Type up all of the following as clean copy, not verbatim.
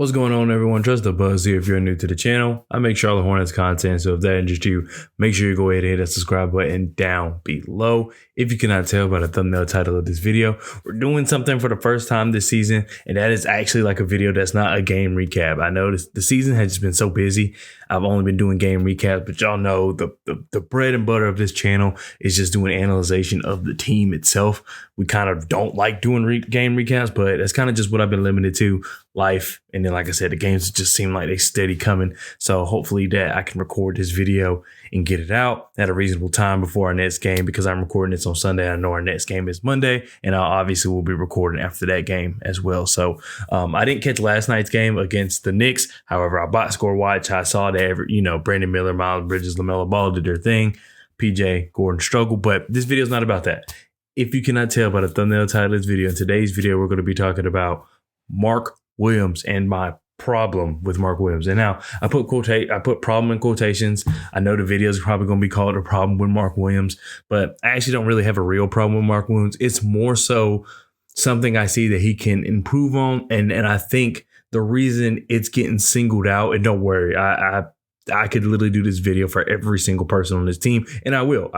What's going on, everyone? Trust the buzz here. If you're new to the channel, I make Charlotte Hornets content, so if that interests you, make sure you go ahead and hit that subscribe button down below. If you cannot tell by the thumbnail title of this video, we're doing something for the first time this season, and that is actually like a video that's not a game recap. I know the season has just been so busy. I've only been doing game recaps, but y'all know the bread and butter of this channel is just doing analyzation of the team itself. We kind of don't like doing game recaps, but that's kind of just what I've been limited to. Life, and then like I said, the games just seem like they steady coming, so hopefully that I can record this video and get it out at a reasonable time before our next game, because I'm recording this on Sunday. I know our next game is Monday, and I obviously will be recording after that game as well. So I didn't catch last night's game against the Knicks. However, I box score watch. I saw that Brandon Miller, Miles Bridges, LaMelo Ball did their thing. PJ Gordon struggled, but this video is not about that. If you cannot tell by the thumbnail title of this video, in today's video we're going to be talking about Mark Williams and my problem with Mark Williams. And now I put problem in quotations. I know the video is probably going to be called a problem with Mark Williams, but I actually don't really have a real problem with Mark Williams. It's more so something I see that he can improve on. And I think the reason it's getting singled out, and don't worry, I could literally do this video for every single person on this team, and I will.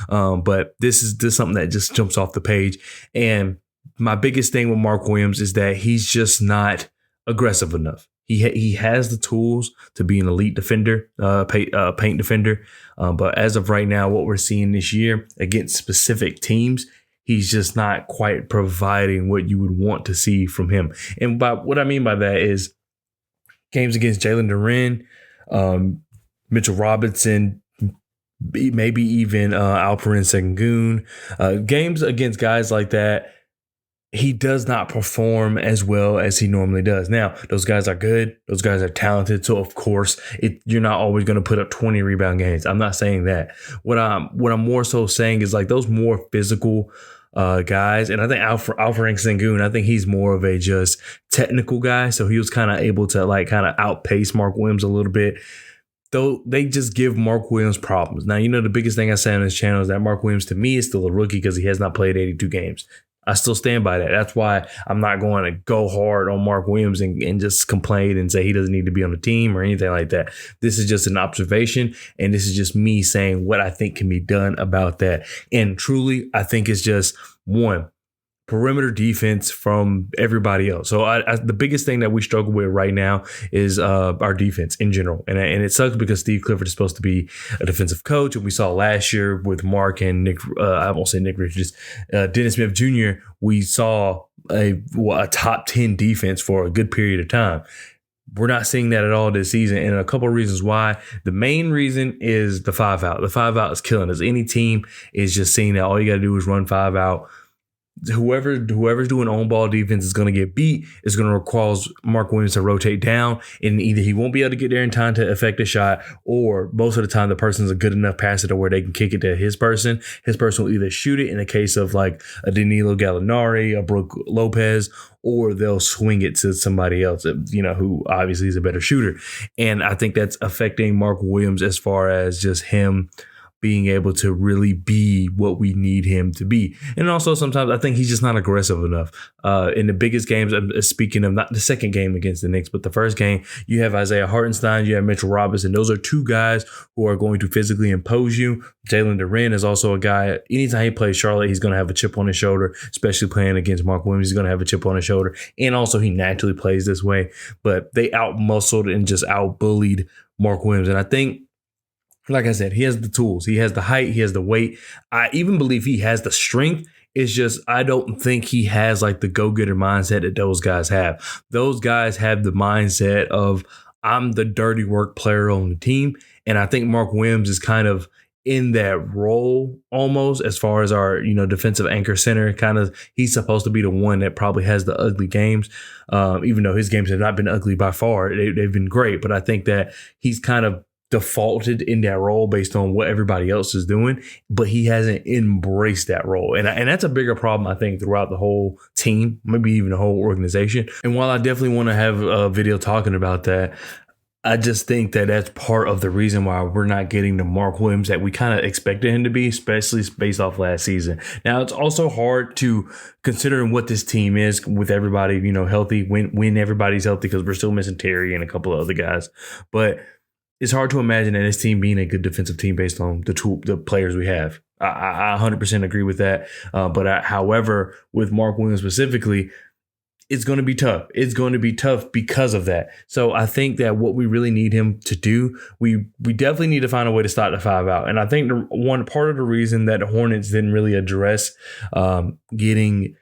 But this is something that just jumps off the page. And my biggest thing with Mark Williams is that he's just not aggressive enough. He has the tools to be an elite defender, paint defender. But as of right now, what we're seeing this year against specific teams, he's just not quite providing what you would want to see from him. And by what I mean by that is games against Jalen Duren, Mitchell Robinson, maybe even Alperen Sengun, games against guys like that, he does not perform as well as he normally does. Now, those guys are good. Those guys are talented. So, of course, you're not always going to put up 20 rebound games. I'm not saying that. What I'm more so saying is like those more physical guys. And I think Alperen Sengun, I think he's more of a just technical guy. So he was kind of able to kind of outpace Mark Williams a little bit. Though they just give Mark Williams problems. Now, the biggest thing I say on this channel is that Mark Williams to me is still a rookie because he has not played 82 games. I still stand by that. That's why I'm not going to go hard on Mark Williams and just complain and say he doesn't need to be on the team or anything like that. This is just an observation, and this is just me saying what I think can be done about that. And truly, I think it's just one, perimeter defense from everybody else. So the biggest thing that we struggle with right now is our defense in general. And it sucks because Steve Clifford is supposed to be a defensive coach. And we saw last year with Mark and Nick, I won't say Nick Richards, Dennis Smith Jr., we saw a top 10 defense for a good period of time. We're not seeing that at all this season, and a couple of reasons why. The main reason is the 5-out. The 5-out is killing us. Any team is just seeing that all you got to do is run 5-out. Whoever's doing on-ball defense is going to get beat. It's going to cause Mark Williams to rotate down, and either he won't be able to get there in time to affect a shot, or most of the time the person's a good enough passer to where they can kick it to his person. His person will either shoot it in the case of like a Danilo Gallinari, a Brook Lopez, or they'll swing it to somebody else, who obviously is a better shooter. And I think that's affecting Mark Williams as far as just him being able to really be what we need him to be. And also sometimes I think he's just not aggressive enough. In the biggest games, I'm speaking of not the second game against the Knicks, but the first game, you have Isaiah Hartenstein, you have Mitchell Robinson. Those are two guys who are going to physically impose you. Jalen Duren is also a guy, anytime he plays Charlotte, he's going to have a chip on his shoulder, especially playing against Mark Williams. He's going to have a chip on his shoulder. And also he naturally plays this way. But they out-muscled and just out-bullied Mark Williams. And I think, like I said, he has the tools. He has the height. He has the weight. I even believe he has the strength. It's just I don't think he has like the go-getter mindset that those guys have. Those guys have the mindset of I'm the dirty work player on the team. And I think Mark Williams is kind of in that role almost as far as our, defensive anchor center. Kind of he's supposed to be the one that probably has the ugly games, even though his games have not been ugly by far. They've been great. But I think that he's kind of defaulted in that role based on what everybody else is doing, but he hasn't embraced that role. And that's a bigger problem, I think, throughout the whole team, maybe even the whole organization. And while I definitely want to have a video talking about that, I just think that that's part of the reason why we're not getting the Mark Williams that we kind of expected him to be, especially based off last season. Now, it's also hard to considering what this team is with everybody, healthy, when everybody's healthy, because we're still missing Terry and a couple of other guys. But it's hard to imagine that this team being a good defensive team based on the players we have. I 100% agree with that. However, with Mark Williams specifically, it's going to be tough. It's going to be tough because of that. So I think that what we really need him to do, we definitely need to find a way to start the five out. And I think one part of the reason that the Hornets didn't really address getting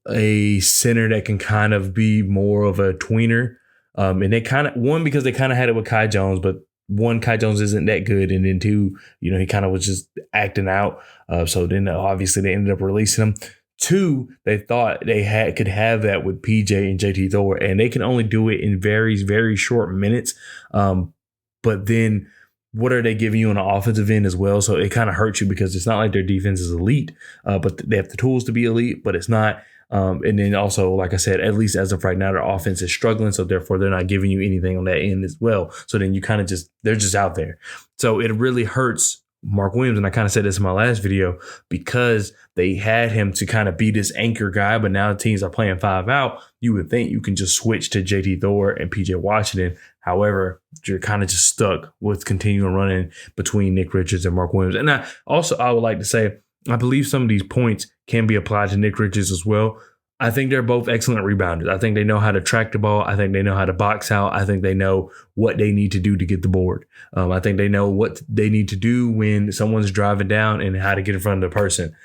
a center that can kind of be more of a tweener. And they because they kind of had it with Kai Jones, but one, Kai Jones isn't that good. And then two, he kind of was just acting out. So then obviously they ended up releasing him. Two, they thought they could have that with PJ and JT Thor, and they can only do it in very, very short minutes. But then what are they giving you on the offensive end as well? So it kind of hurts you because it's not like their defense is elite, but they have the tools to be elite, but it's not. And then also, like I said, at least as of right now, their offense is struggling. So therefore, they're not giving you anything on that end as well. So then you kind of they're just out there. So it really hurts Mark Williams, and I kind of said this in my last video, because they had him to kind of be this anchor guy, but now teams are playing five out. You would think you can just switch to JT Thor and PJ Washington. However, you're kind of just stuck with continuing running between Nick Richards and Mark Williams. And I would like to say, I believe some of these points can be applied to Nick Richards as well. I think they're both excellent rebounders. I think they know how to track the ball. I think they know how to box out. I think they know what they need to do to get the board. I think they know what they need to do when someone's driving down and how to get in front of the person.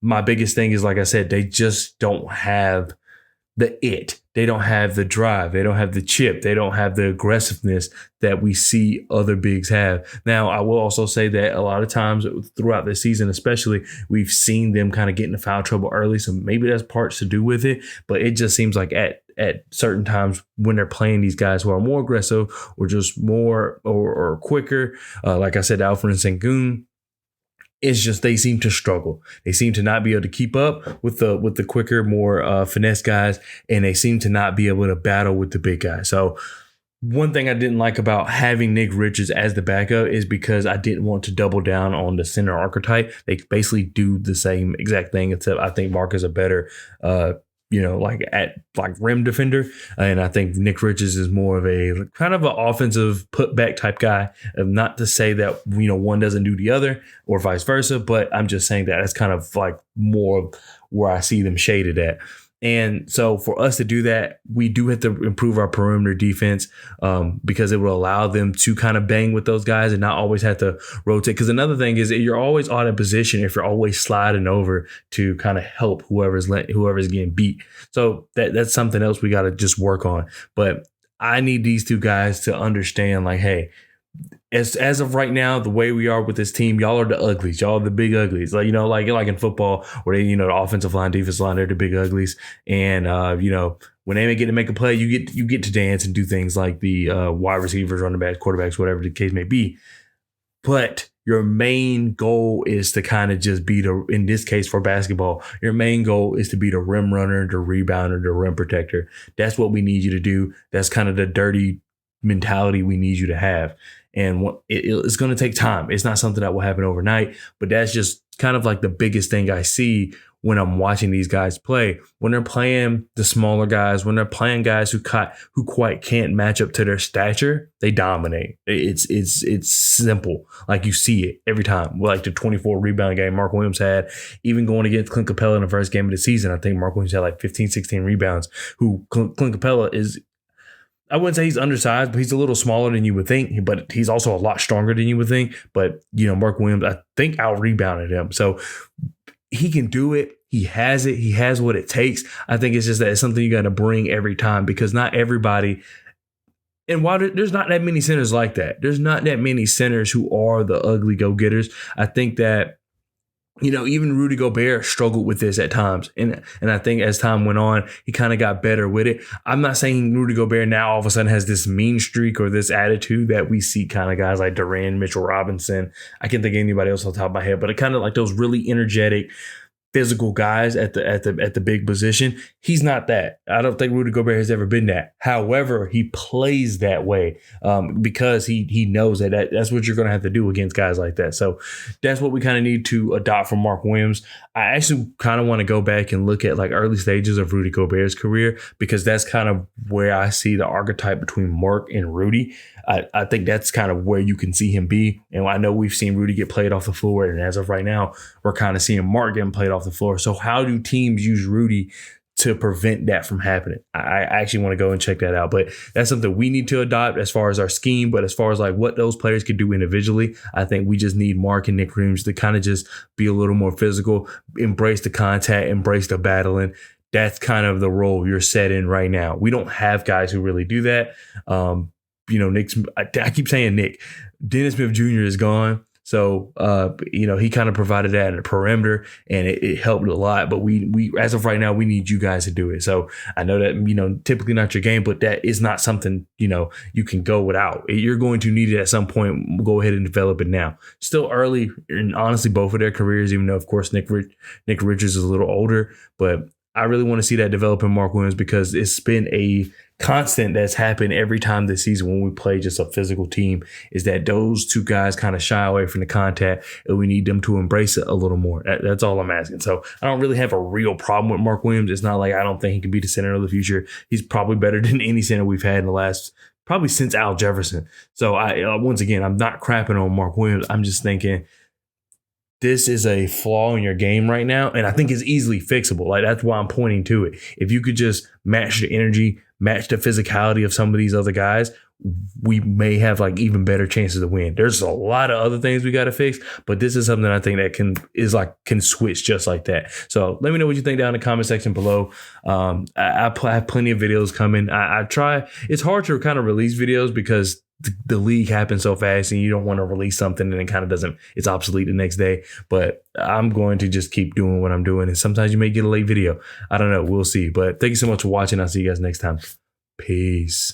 My biggest thing is, like I said, they just don't have they don't have the drive. They don't have the chip. They don't have the aggressiveness that we see other bigs have. Now, I will also say that a lot of times throughout the season, especially, we've seen them kind of get into foul trouble early. So maybe that's parts to do with it. But it just seems like at certain times when they're playing these guys who are more aggressive or just more or quicker, like I said, Alfred and Sengun, it's just they seem to struggle. They seem to not be able to keep up with the quicker, more finesse guys, and they seem to not be able to battle with the big guys. So one thing I didn't like about having Nick Richards as the backup is because I didn't want to double down on the center archetype. They basically do the same exact thing, except I think Mark is a better like rim defender. And I think Nick Richards is more of a kind of an offensive putback type guy. Not to say that, one doesn't do the other or vice versa, but I'm just saying that that's kind of like more of where I see them shaded at. And so for us to do that, we do have to improve our perimeter defense because it will allow them to kind of bang with those guys and not always have to rotate. Because another thing is that you're always out of position if you're always sliding over to kind of help whoever's getting beat. So that's something else we got to just work on. But I need these two guys to understand, like, hey, as of right now, the way we are with this team, y'all are the uglies. Y'all are the big uglies. Like, like in football where they, the offensive line, defensive line, they're the big uglies. And, when they get to make a play, you get to dance and do things like the wide receivers, running backs, quarterbacks, whatever the case may be. But your main goal is to kind of just be in this case for basketball, your main goal is to be the rim runner, the rebounder, the rim protector. That's what we need you to do. That's kind of the dirty mentality we need you to have. And it's going to take time. It's not something that will happen overnight, but that's just kind of like the biggest thing I see when I'm watching these guys play. When they're playing the smaller guys, when they're playing guys who quite can't match up to their stature, they dominate. It's simple. Like you see it every time. Like the 24 rebound game Mark Williams had, even going against Clint Capella in the first game of the season, I think Mark Williams had like 15, 16 rebounds, who Clint Capella is, I wouldn't say he's undersized, but he's a little smaller than you would think, but he's also a lot stronger than you would think. But, Mark Williams, I think, out-rebounded him. So he can do it. He has it. He has what it takes. I think it's just that it's something you got to bring every time because not everybody – and while there's not that many centers like that, there's not that many centers who are the ugly go-getters. I think that even Rudy Gobert struggled with this at times. And I think as time went on, he kind of got better with it. I'm not saying Rudy Gobert now all of a sudden has this mean streak or this attitude that we see kind of guys like Durant, Mitchell Robinson. I can't think of anybody else on top of my head, but it kind of like those really energetic, physical guys at the big position. He's not that. I don't think Rudy Gobert has ever been that. However, he plays that way because he knows that's what you're going to have to do against guys like that. So that's what we kind of need to adopt from Mark Williams. I actually kind of want to go back and look at like early stages of Rudy Gobert's career, because that's kind of where I see the archetype between Mark and Rudy. I think that's kind of where you can see him be. And I know we've seen Rudy get played off the floor, and as of right now, we're kind of seeing Mark getting played off the floor. So how do teams use Rudy to prevent that from happening? I actually want to go and check that out. But that's something we need to adopt as far as our scheme. But as far as like what those players could do individually, I think we just need Mark and Nick Williams to kind of just be a little more physical, embrace the contact, embrace the battling. That's kind of the role you're set in right now. We don't have guys who really do that. I keep saying Nick. Dennis Smith Jr. is gone. So, he kind of provided that in the perimeter, and it helped a lot. But we as of right now, we need you guys to do it. So I know that, typically not your game, but that is not something, you can go without. You're going to need it at some point. Go ahead and develop it now. Still early, and honestly, both of their careers, even though, of course, Nick Richards is a little older, but I really want to see that develop in Mark Williams, because it's been a constant that's happened every time this season when we play just a physical team, is that those two guys kind of shy away from the contact, and we need them to embrace it a little more. That's all I'm asking. So I don't really have a real problem with Mark Williams. It's not like I don't think he can be the center of the future. He's probably better than any center we've had in the last, probably since Al Jefferson. So once again, I'm not crapping on Mark Williams. I'm just thinking, this is a flaw in your game right now, and I think it's easily fixable. Like, that's why I'm pointing to it. If you could just match the energy, match the physicality of some of these other guys, we may have like even better chances to win. There's a lot of other things we got to fix, but this is something I think that can switch just like that. So let me know what you think down in the comment section below. I have plenty of videos coming. I try. It's hard to kind of release videos because the league happens so fast, and you don't want to release something and it kind of it's obsolete the next day. But I'm going to just keep doing what I'm doing, and sometimes you may get a late video. I don't know. We'll see. But thank you so much for watching. I'll see you guys next time. Peace.